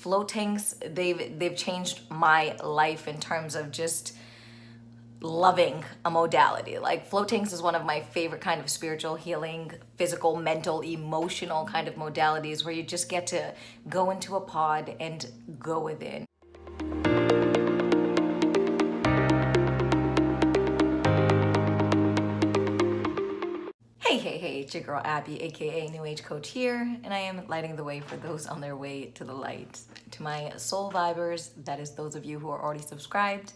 Float tanks, they've changed my life in terms of just loving a modality. Like float tanks is one of my favorite kind of spiritual healing, physical, mental, emotional kind of modalities where you just get to go into a pod and go within. Hey, it's your girl Abby, aka New Age Coach here, and I am lighting the way for those on their way to the light. To my soul vibers, that is those of you who are already subscribed,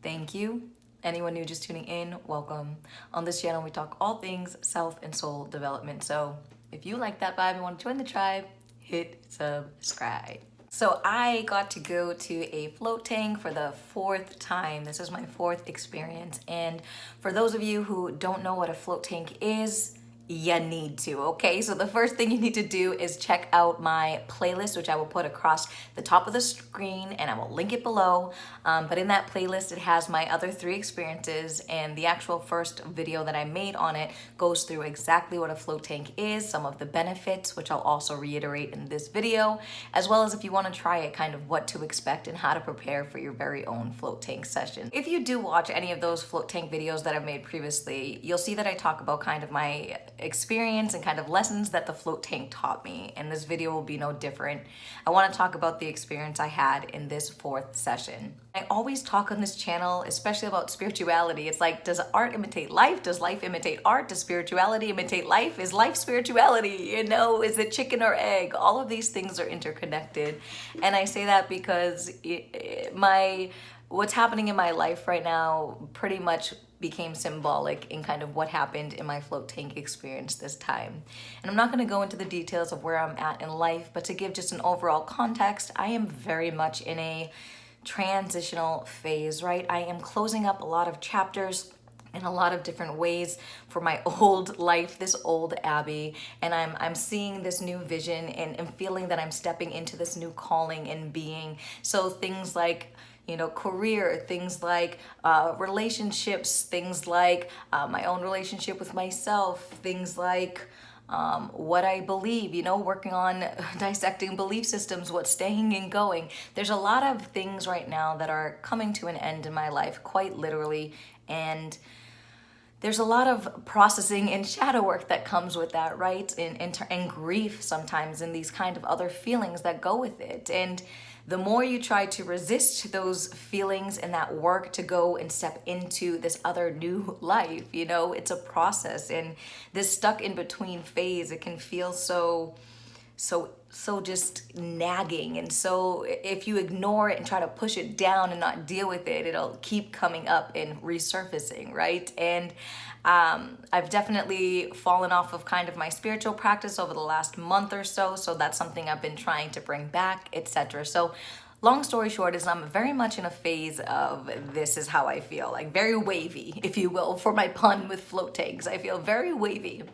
thank you. Anyone new just tuning in, welcome. On this channel, we talk all things self and soul development. So if you like that vibe and want to join the tribe, hit subscribe. So I got to go to a float tank for the 4th time. This is my 4th experience. And for those of you who don't know what a float tank is, you need to, okay? So the first thing you need to do is check out my playlist, which I will put across the top of the screen and I will link it below. But in that playlist, it has my other 3 experiences, and the actual first video that I made on it goes through exactly what a float tank is, some of the benefits, which I'll also reiterate in this video, as well as if you want to try it, kind of what to expect and how to prepare for your very own float tank session. If you do watch any of those float tank videos that I've made previously, you'll see that I talk about kind of my experience and kind of lessons that the float tank taught me, and this video will be no different. I want to talk about the experience I had in this 4th session. I always talk on this channel, especially about spirituality. It's like, does art imitate life? Does life imitate art? Does spirituality imitate life? Is life spirituality? You know, is it chicken or egg? All of these things are interconnected. And I say that because what's happening in my life right now pretty much became symbolic in kind of what happened in my float tank experience this time. And I'm not going to go into the details of where I'm at in life, but to give just an overall context, I am very much in a transitional phase, right? I am closing up a lot of chapters in a lot of different ways for my old life, this old Abby, and I'm seeing this new vision and feeling that I'm stepping into this new calling and being. So things like, you know, career, things like relationships, things like my own relationship with myself, things like what I believe, you know, working on dissecting belief systems, what's staying and going. There's a lot of things right now that are coming to an end in my life, quite literally, and there's a lot of processing and shadow work that comes with that, right? And grief sometimes, and these kind of other feelings that go with it. And the more you try to resist those feelings and that work to go and step into this other new life, you know, it's a process. And this stuck in between phase, it can feel so just nagging. And so if you ignore it and try to push it down and not deal with it, it'll keep coming up and resurfacing, right? And I've definitely fallen off of kind of my spiritual practice over the last month or so. So that's something I've been trying to bring back, etc. So long story short is I'm very much in a phase of this is how I feel, like very wavy, if you will, for my pun with float tanks. I feel very wavy.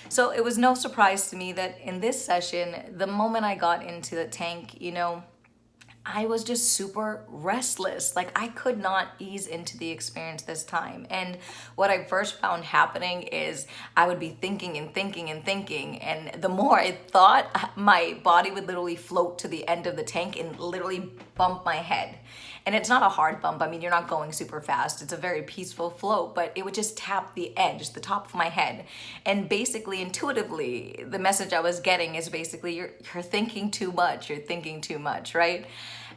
So it was no surprise to me that in this session, the moment I got into the tank, you know, I was just super restless. Like I could not ease into the experience this time. And what I first found happening is I would be thinking and thinking and thinking. And the more I thought, my body would literally float to the end of the tank and literally bump my head. And it's not a hard bump. I mean, you're not going super fast. It's a very peaceful float, but it would just tap the edge, the top of my head. And basically, intuitively, the message I was getting is basically, you're thinking too much. You're thinking too much, right?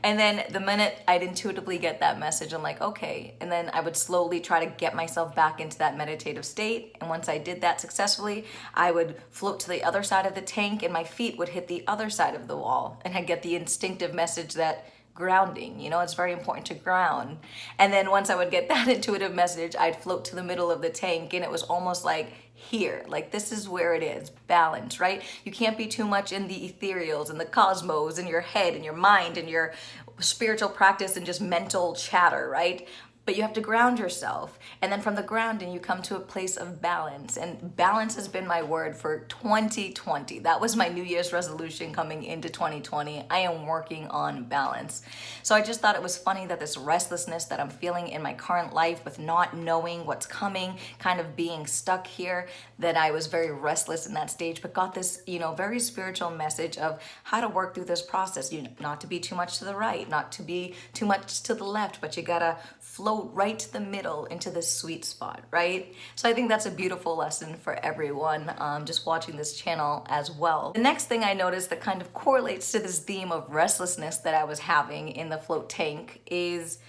And then the minute I'd intuitively get that message, I'm like, okay. And then I would slowly try to get myself back into that meditative state. And once I did that successfully, I would float to the other side of the tank and my feet would hit the other side of the wall. And I'd get the instinctive message that grounding, you know, it's very important to ground. And then once I would get that intuitive message, I'd float to the middle of the tank and it was almost like here, like this is where it is, balance, right? You can't be too much in the ethereals and the cosmos and your head and your mind and your spiritual practice and just mental chatter, right? but you have to ground yourself. And then from the grounding, you come to a place of balance. And balance has been my word for 2020. That was my New Year's resolution coming into 2020. I am working on balance. So I just thought it was funny that this restlessness that I'm feeling in my current life with not knowing what's coming, kind of being stuck here, that I was very restless in that stage, but got this, very spiritual message of how to work through this process. Not to be too much to the right, not to be too much to the left, but you gotta float right to the middle into this sweet spot, right? So I think that's a beautiful lesson for everyone just watching this channel as well. The next thing I noticed that kind of correlates to this theme of restlessness that I was having in the float tank is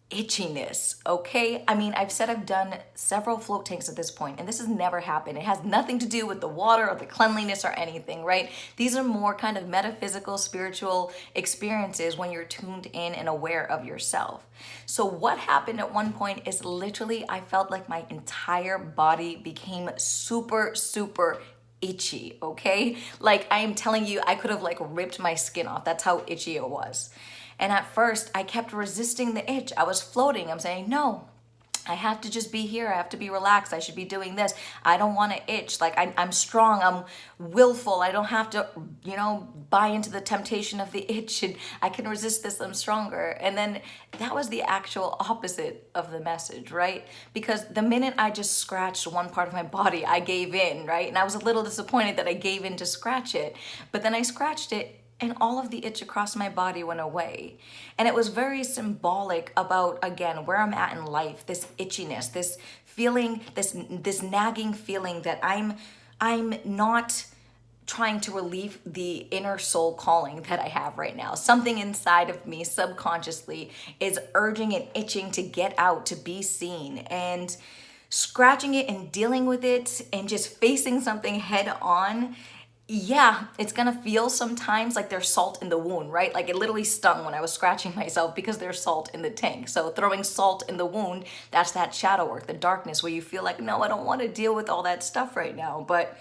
itchiness, okay? I mean, I've said I've done several float tanks at this point, and this has never happened. It has nothing to do with the water or the cleanliness or anything, right? These are more kind of metaphysical, spiritual experiences when you're tuned in and aware of yourself. So what happened at one point is literally I felt like my entire body became super, super itchy, okay? Like I am telling you, I could have like ripped my skin off. That's how itchy it was. And at first, I kept resisting the itch. I was floating. I'm saying, no, I have to just be here. I have to be relaxed. I should be doing this. I don't want to itch. Like I'm strong. I'm willful. I don't have to, buy into the temptation of the itch. And I can resist this. I'm stronger. And then that was the actual opposite of the message, right? Because the minute I just scratched one part of my body, I gave in, right? And I was a little disappointed that I gave in to scratch it. But then I scratched it, and all of the itch across my body went away. And it was very symbolic about, again, where I'm at in life, this itchiness, this feeling, this nagging feeling that I'm not trying to relieve the inner soul calling that I have right now. Something inside of me subconsciously is urging and itching to get out, to be seen. And scratching it and dealing with it and just facing something head on, yeah, it's gonna feel sometimes like there's salt in the wound, right? Like it literally stung when I was scratching myself because there's salt in the tank. So throwing salt in the wound, that's that shadow work, the darkness where you feel like, no, I don't want to deal with all that stuff right now. But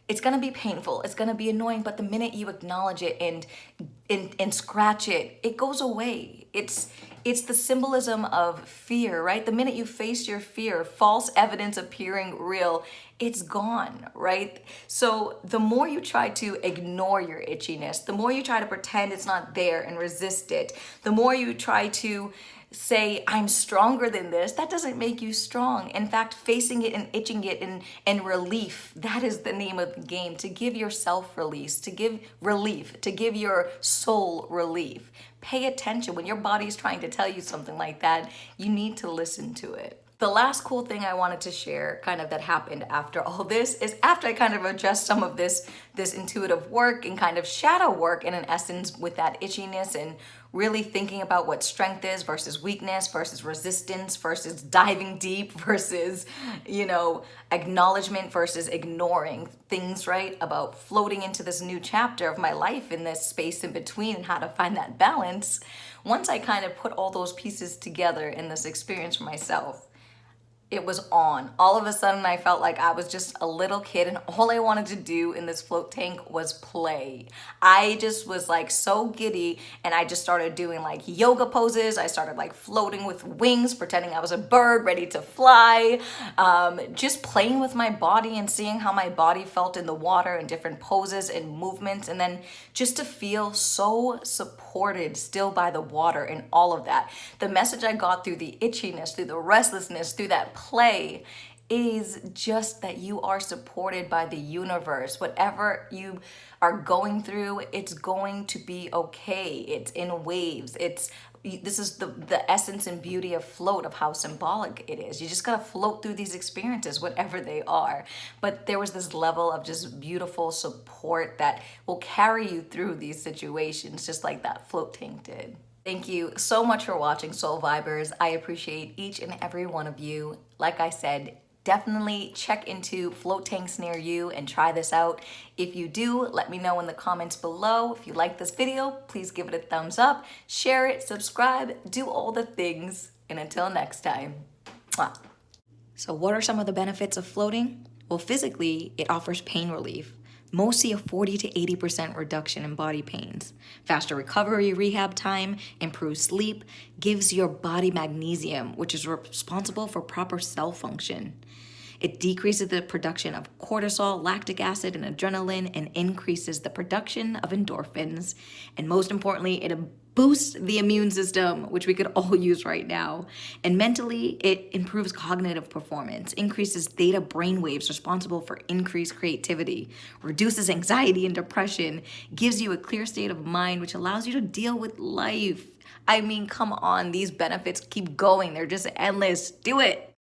it's gonna be painful, it's gonna be annoying, but the minute you acknowledge it and scratch it, it goes away. It's the symbolism of fear, right? The minute you face your fear, false evidence appearing real, it's gone, right? So the more you try to ignore your itchiness, the more you try to pretend it's not there and resist it, the more you try to say, I'm stronger than this, that doesn't make you strong. In fact, facing it and itching it and relief, that is the name of the game, to give yourself release, to give relief, to give your soul relief. Pay attention. When your body is trying to tell you something like that, you need to listen to it. The last cool thing I wanted to share kind of that happened after all this is after I kind of addressed some of this intuitive work and kind of shadow work in an essence with that itchiness and really thinking about what strength is versus weakness versus resistance versus diving deep versus, acknowledgement versus ignoring things, right? About floating into this new chapter of my life in this space in between and how to find that balance. Once I kind of put all those pieces together in this experience for myself, it was on. All of a sudden, I felt like I was just a little kid and all I wanted to do in this float tank was play. I just was like so giddy and I just started doing like yoga poses. I started like floating with wings, pretending I was a bird ready to fly, just playing with my body and seeing how my body felt in the water and different poses and movements. And then just to feel so supported still by the water and all of that. The message I got through the itchiness, through the restlessness, through that play is just that you are supported by the universe. Whatever you are going through, it's going to be okay. It's in waves. This is the essence and beauty of float, of how symbolic it is. You just gotta float through these experiences, whatever they are. But there was this level of just beautiful support that will carry you through these situations, just like that float tank did. Thank you so much for watching, Soul Vibers. I appreciate each and every one of you. Like I said, definitely check into float tanks near you and try this out. If you do, let me know in the comments below. If you like this video, please give it a thumbs up, share it, subscribe, do all the things. And until next time. Mwah. So what are some of the benefits of floating? Well, physically, it offers pain relief. Most see a 40 to 80% reduction in body pains. Faster recovery rehab time, improved sleep, gives your body magnesium, which is responsible for proper cell function. It decreases the production of cortisol, lactic acid, and adrenaline, and increases the production of endorphins. And most importantly, it boosts the immune system, which we could all use right now. And mentally, it improves cognitive performance, increases theta brainwaves responsible for increased creativity, reduces anxiety and depression, gives you a clear state of mind, which allows you to deal with life. I mean, come on, these benefits keep going. They're just endless. Do it.